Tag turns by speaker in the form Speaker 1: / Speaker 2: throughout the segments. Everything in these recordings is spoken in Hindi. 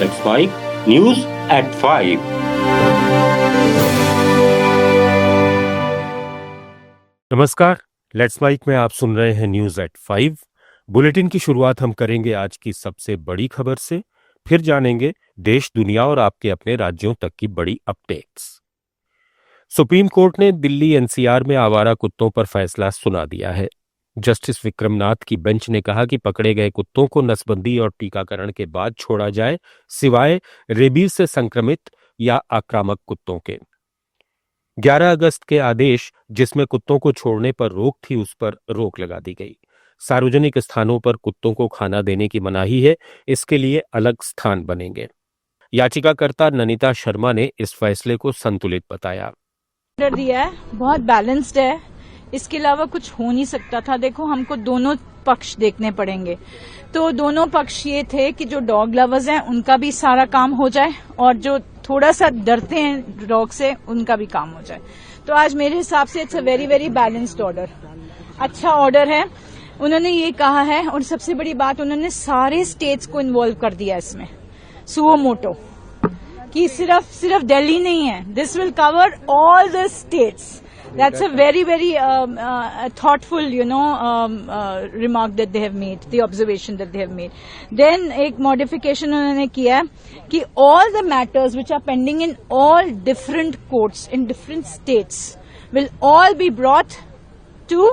Speaker 1: Let's Mike News at 5.
Speaker 2: नमस्कार, लेट्स माइक में आप सुन रहे हैं न्यूज एट 5। बुलेटिन की शुरुआत हम करेंगे आज की सबसे बड़ी खबर से, फिर जानेंगे देश, दुनिया और आपके अपने राज्यों तक की बड़ी अपडेट्स। सुप्रीम कोर्ट ने दिल्ली एनसीआर में आवारा कुत्तों पर फैसला सुना दिया है। जस्टिस विक्रमनाथ की बेंच ने कहा कि पकड़े गए कुत्तों को नसबंदी और टीकाकरण के बाद छोड़ा जाए, सिवाय रेबीज से संक्रमित या आक्रामक कुत्तों के। 11 अगस्त के आदेश जिसमें कुत्तों को छोड़ने पर रोक थी, उस पर रोक लगा दी गई। सार्वजनिक स्थानों पर कुत्तों को खाना देने की मनाही है, इसके लिए अलग स्थान बनेंगे। याचिकाकर्ता ननिता शर्मा ने इस फैसले को संतुलित बताया।
Speaker 3: ऑर्डर दिया है, बहुत बैलेंस्ड है, इसके अलावा कुछ हो नहीं सकता था। देखो, हमको दोनों पक्ष देखने पड़ेंगे। तो दोनों पक्ष ये थे कि जो डॉग लवर्स हैं उनका भी सारा काम हो जाए और जो थोड़ा सा डरते हैं डॉग से उनका भी काम हो जाए। तो आज मेरे हिसाब से it's a very very balanced order, अच्छा ऑर्डर है। उन्होंने ये कहा है, और सबसे बड़ी बात, उन्होंने सारे स्टेट्स को इन्वॉल्व कर दिया इसमें, सुओ मोटो, कि सिर्फ दिल्ली नहीं है, this will cover all the states. That's a very, very thoughtful, remark that they have made, the observation that they have made. Then एक modification उन्होंने किया है कि all the matters which are pending in all different courts in different states will all be brought to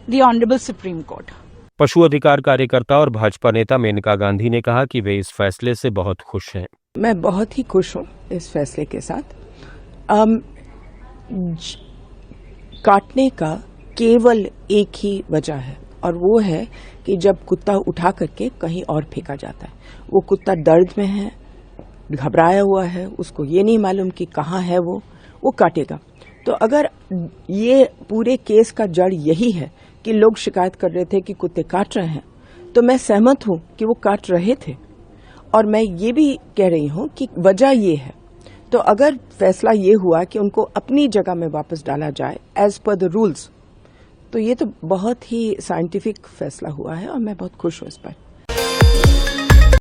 Speaker 3: the Honorable Supreme Court.
Speaker 2: पशु अधिकार कार्यकर्ता और भाजपा नेता मेनका गांधी ने कहा कि वे इस फैसले से बहुत खुश हैं।
Speaker 4: मैं बहुत ही खुश हूं इस फैसले के साथ। काटने का केवल एक ही वजह है, और वो है कि जब कुत्ता उठा करके कहीं और फेंका जाता है, वो कुत्ता दर्द में है, घबराया हुआ है, उसको ये नहीं मालूम कि कहाँ है वो काटेगा। तो अगर ये पूरे केस का जड़ यही है कि लोग शिकायत कर रहे थे कि कुत्ते काट रहे हैं, तो मैं सहमत हूं कि वो काट रहे थे, और मैं ये भी कह रही हूं कि वजह ये है। तो अगर फैसला ये हुआ कि उनको अपनी जगह में वापस डाला जाए एज पर द रूल्स, तो ये तो बहुत ही साइंटिफिक फैसला हुआ है और मैं बहुत खुश हूं इस पर।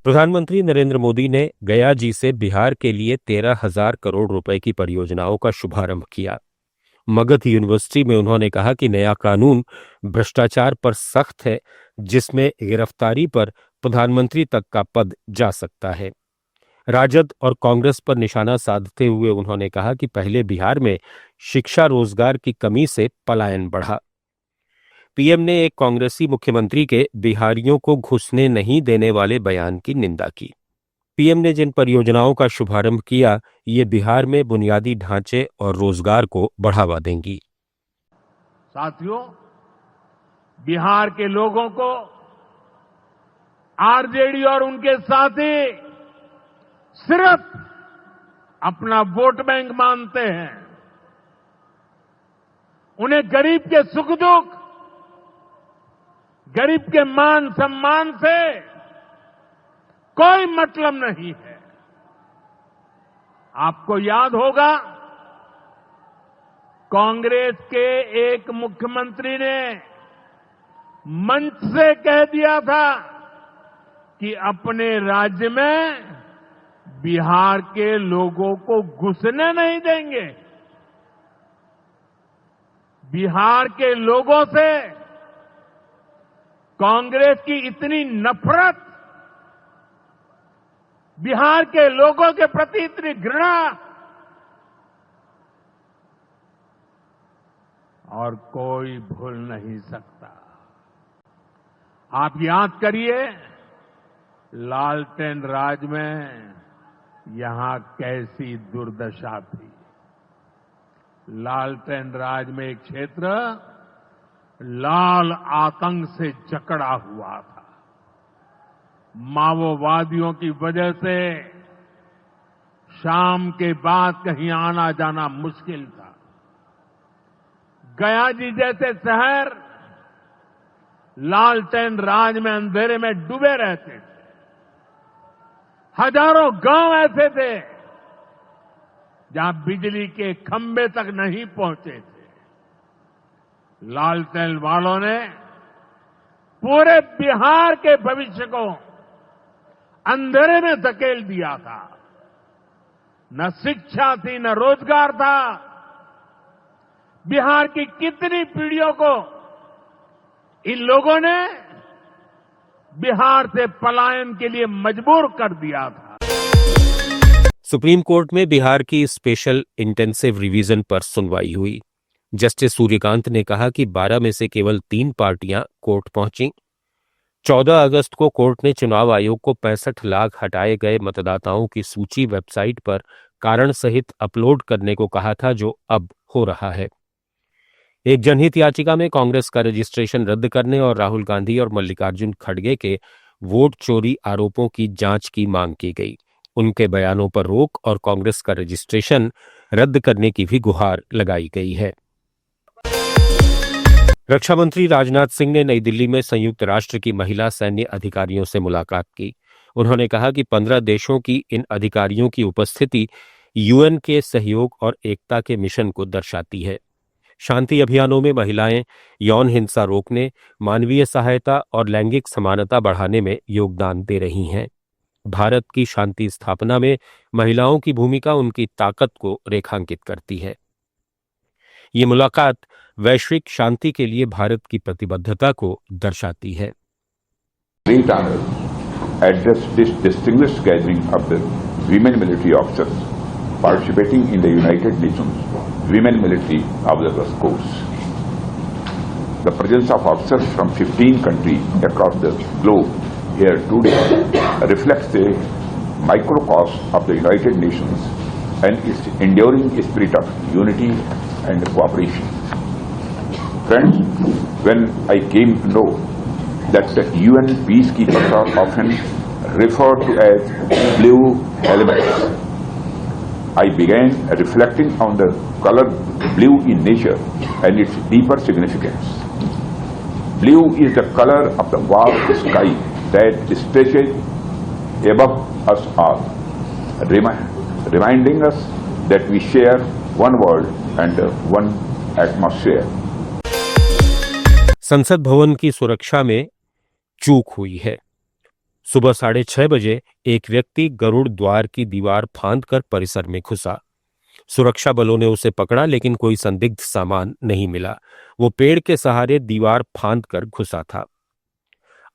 Speaker 2: प्रधानमंत्री नरेंद्र मोदी ने गया जी से बिहार के लिए 13,000 करोड़ रुपए की परियोजनाओं का शुभारंभ किया। मगध यूनिवर्सिटी में उन्होंने कहा कि नया कानून भ्रष्टाचार पर सख्त है, जिसमें गिरफ्तारी पर प्रधानमंत्री तक का पद जा सकता है। राजद और कांग्रेस पर निशाना साधते हुए उन्होंने कहा कि पहले बिहार में शिक्षा रोजगार की कमी से पलायन बढ़ा। पीएम ने एक कांग्रेसी मुख्यमंत्री के बिहारियों को घुसने नहीं देने वाले बयान की निंदा की। पीएम ने जिन परियोजनाओं का शुभारंभ किया, ये बिहार में बुनियादी ढांचे और रोजगार को बढ़ावा देंगी।
Speaker 5: साथियों, बिहार के लोगों को आरजेडी और उनके साथी सिर्फ अपना वोट बैंक मानते हैं। उन्हें गरीब के सुख दुख, गरीब के मान सम्मान से कोई मतलब नहीं है। आपको याद होगा, कांग्रेस के एक मुख्यमंत्री ने मंच से कह दिया था कि अपने राज्य में बिहार के लोगों को घुसने नहीं देंगे। बिहार के लोगों से कांग्रेस की इतनी नफरत, बिहार के लोगों के प्रति इतनी घृणा, और कोई भूल नहीं सकता। आप याद करिए, लालटेन राज में यहां कैसी दुर्दशा थी। लालटेन राज में एक क्षेत्र लाल आतंक से जकड़ा हुआ था। माओवादियों की वजह से शाम के बाद कहीं आना जाना मुश्किल था। गया जी जैसे शहर लालटेन राज में अंधेरे में डूबे रहते थे। हजारों गांव ऐसे थे जहां बिजली के खंभे तक नहीं पहुंचे थे। लालटेन वालों ने पूरे बिहार के भविष्य को अंधेरे में धकेल दिया था। न शिक्षा थी, न रोजगार था। बिहार की कितनी पीढ़ियों को इन लोगों ने बिहार से पलायन के लिए मजबूर कर दिया था।
Speaker 2: सुप्रीम कोर्ट में बिहार की स्पेशल इंटेंसिव रिवीजन पर सुनवाई हुई। जस्टिस सूर्यकांत ने कहा कि 12 में से केवल 3 पार्टियां कोर्ट पहुंची। 14 अगस्त को कोर्ट ने चुनाव आयोग को 65 लाख हटाए गए मतदाताओं की सूची वेबसाइट पर कारण सहित अपलोड करने को कहा था, जो अब हो रहा है। एक जनहित याचिका में कांग्रेस का रजिस्ट्रेशन रद्द करने और राहुल गांधी और मल्लिकार्जुन खड़गे के वोट चोरी आरोपों की जांच की मांग की गई। उनके बयानों पर रोक और कांग्रेस का रजिस्ट्रेशन रद्द करने की भी गुहार लगाई गई है। रक्षा मंत्री राजनाथ सिंह ने नई दिल्ली में संयुक्त राष्ट्र की महिला सैन्य अधिकारियों से मुलाकात की। उन्होंने कहा कि 15 देशों की इन अधिकारियों की उपस्थिति यूएन के सहयोग और एकता के मिशन को दर्शाती है। शांति अभियानों में महिलाएं यौन हिंसा रोकने, मानवीय सहायता और लैंगिक समानता बढ़ाने में योगदान दे रही हैं। भारत की शांति स्थापना में महिलाओं की भूमिका उनकी ताकत को रेखांकित करती है। ये मुलाकात वैश्विक शांति के लिए भारत की प्रतिबद्धता को दर्शाती है।
Speaker 6: Great honor address this distinguished gathering of the women military officers participating in the United Nations Women Military Observers Course. The presence of officers from 15 countries across the globe here today reflects the microcosm of the United Nations and its enduring spirit of unity and cooperation. Friends, when I came to know that the UN peacekeepers are often referred to as blue helmets, I began reflecting on the color blue in nature and its deeper significance. Blue is the color of the vast sky that stretches above us all, reminding us that we share one world and one atmosphere.
Speaker 2: संसद भवन की सुरक्षा में चूक हुई है। सुबह 6:30 बजे एक व्यक्ति गरुड़ द्वार की दीवार फांदकर परिसर में घुसा। सुरक्षा बलों ने उसे पकड़ा, लेकिन कोई संदिग्ध सामान नहीं मिला। वो पेड़ के सहारे दीवार फांदकर घुसा था।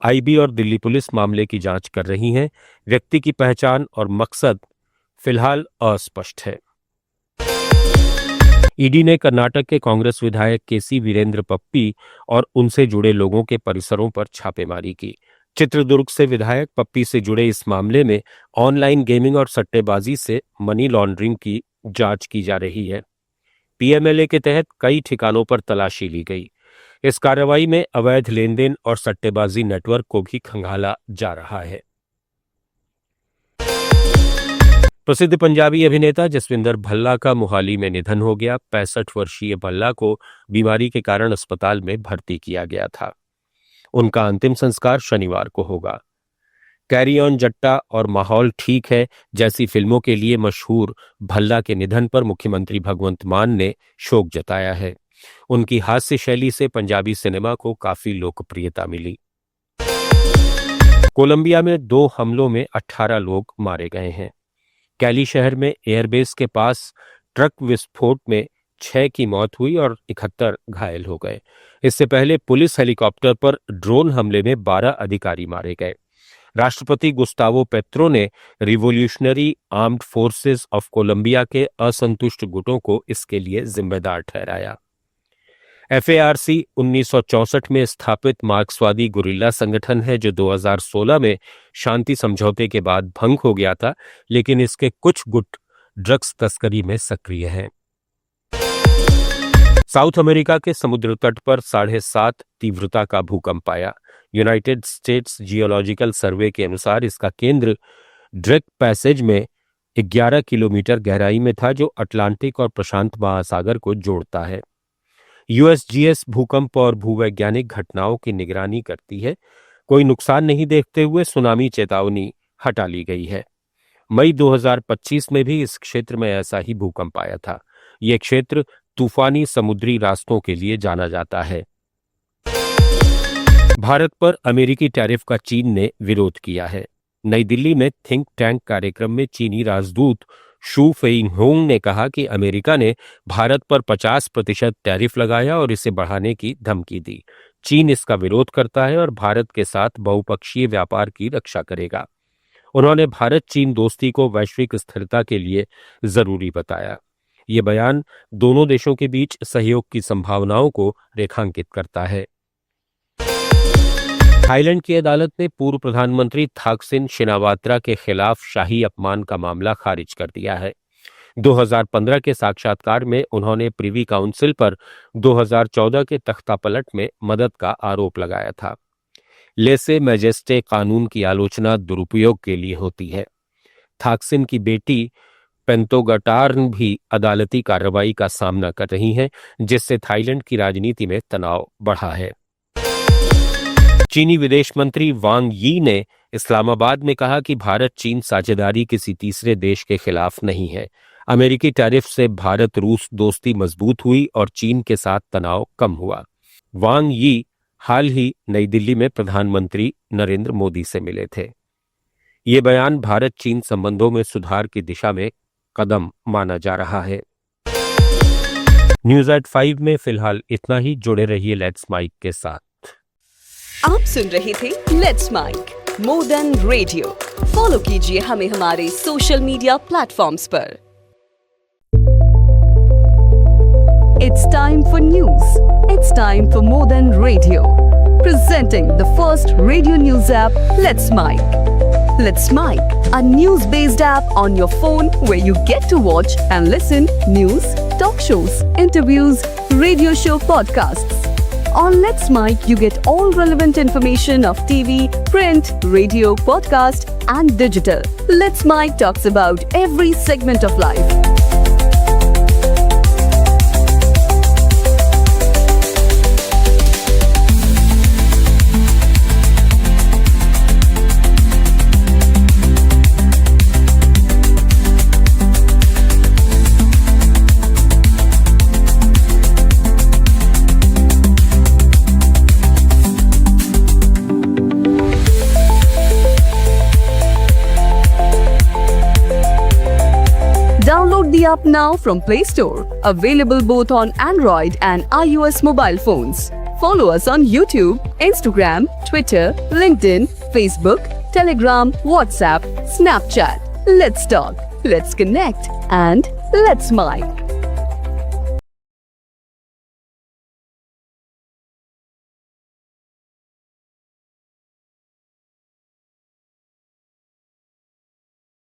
Speaker 2: आईबी और दिल्ली पुलिस मामले की जांच कर रही हैं। व्यक्ति की पहचान और मकसद फिलहाल अस्पष्ट है। ईडी ने कर्नाटक के कांग्रेस विधायक केसी वीरेंद्र पप्पी और उनसे जुड़े लोगों के परिसरों पर छापेमारी की। चित्रदुर्ग से विधायक पप्पी से जुड़े इस मामले में ऑनलाइन गेमिंग और सट्टेबाजी से मनी लॉन्ड्रिंग की जांच की जा रही है। पीएमएलए के तहत कई ठिकानों पर तलाशी ली गई। इस कार्रवाई में अवैध लेन देन और सट्टेबाजी नेटवर्क को भी खंगाला जा रहा है। प्रसिद्ध पंजाबी अभिनेता जसविंदर भल्ला का मोहाली में निधन हो गया। 65 वर्षीय भल्ला को बीमारी के कारण अस्पताल में भर्ती किया गया था। उनका अंतिम संस्कार शनिवार को होगा। कैरी ऑन जट्टा और माहौल ठीक है जैसी फिल्मों के लिए मशहूर भल्ला के निधन पर मुख्यमंत्री भगवंत मान ने शोक जताया है। उनकी हास्य शैली से पंजाबी सिनेमा को काफी लोकप्रियता मिली। कोलंबिया में 2 हमलों में 18 लोग मारे गए हैं। कैली शहर में एयरबेस के पास ट्रक विस्फोट में 6 की मौत हुई और 71 घायल हो गए। इससे पहले पुलिस हेलीकॉप्टर पर ड्रोन हमले में 12 अधिकारी मारे गए। राष्ट्रपति गुस्तावो पेत्रो ने revolutionary armed forces of Colombia के असंतुष्ट गुटों को इसके लिए जिम्मेदार ठहराया। एफएआरसी 1964 में स्थापित मार्क्सवादी गुरिल्ला संगठन है जो 2016 में शांति समझौते के बाद भंग हो गया था, लेकिन इसके कुछ गुट ड्रग्स तस्करी में सक्रिय हैं। साउथ अमेरिका के समुद्र तट पर 7.5 तीव्रता का भूकंप आया। यूनाइटेड स्टेट्स जियोलॉजिकल सर्वे के अनुसार इसका केंद्र ड्रेक पैसेज में 11 किलोमीटर गहराई में था, जो अटलांटिक और प्रशांत महासागर को जोड़ता है। यूएसजीएस भूकंप और भूवैज्ञानिक घटनाओं की निगरानी करती है। कोई नुकसान नहीं देखते हुए सुनामी चेतावनी हटा ली गई है। मई 2025 में भी इस क्षेत्र में ऐसा ही भूकंप आया था। यह क्षेत्र तूफानी समुद्री रास्तों के लिए जाना जाता है। भारत पर अमेरिकी टैरिफ का चीन ने विरोध किया है। नई दिल्ली में थिंक टैंक कार्यक्रम में चीनी राजदूत शू फेइंगहोंग ने कहा कि अमेरिका ने भारत पर 50% टैरिफ लगाया और इसे बढ़ाने की धमकी दी। चीन इसका विरोध करता है और भारत के साथ बहुपक्षीय व्यापार की रक्षा करेगा। उन्होंने भारत चीन दोस्ती को वैश्विक स्थिरता के लिए जरूरी बताया। ये बयान दोनों देशों के बीच सहयोग की संभावनाओं को रेखांकित करता है। थाईलैंड की अदालत ने पूर्व प्रधानमंत्री थाकसिन शिनावात्रा के खिलाफ शाही अपमान का मामला खारिज कर दिया है। 2015 के साक्षात्कार में उन्होंने प्रिवी काउंसिल पर 2014 के तख्तापलट में मदद का आरोप लगाया था। लेसे मैजेस्टे कानून की आलोचना दुरुपयोग के लिए होती है। थाकसिन की बेटी पेंतोगटार्न भी अदालती कार्रवाई का सामना कर रही हैं, जिससे थाईलैंड की राजनीति में तनाव बढ़ा है। चीनी विदेश मंत्री वांग यी ने इस्लामाबाद में कहा कि भारत चीन साझेदारी किसी तीसरे देश के खिलाफ नहीं है। अमेरिकी टैरिफ से भारत रूस दोस्ती मजबूत हुई और चीन के साथ तनाव कम हुआ। वांग यी हाल ही नई दिल्ली में प्रधानमंत्री नरेंद्र मोदी से मिले थे। ये बयान भारत चीन संबंधों में सुधार की दिशा में कदम माना जा रहा है। न्यूज़ एट 5 में फिलहाल इतना ही। जुड़े रहिए लेट्स माइक के साथ।
Speaker 7: आप सुन रहे थे let's make more than radio. Follow कीजिए हमें हमारे सोशल मीडिया प्लेटफॉर्म्स पर। It's time for news. It's time for more than radio. Presenting the first radio news app, Let's Mic. Let's Mic, a news-based app on your phone where you get to watch and listen news, talk shows, interviews, radio show podcasts. On Let's Mic, you get all relevant information of TV, print, radio, podcast, and digital. Let's Mic talks about every segment of life. Download the app now from Play Store. Available both on Android and iOS mobile phones. Follow us on YouTube, Instagram, Twitter, LinkedIn, Facebook, Telegram, WhatsApp, Snapchat. Let's talk, let's connect, and let's mic.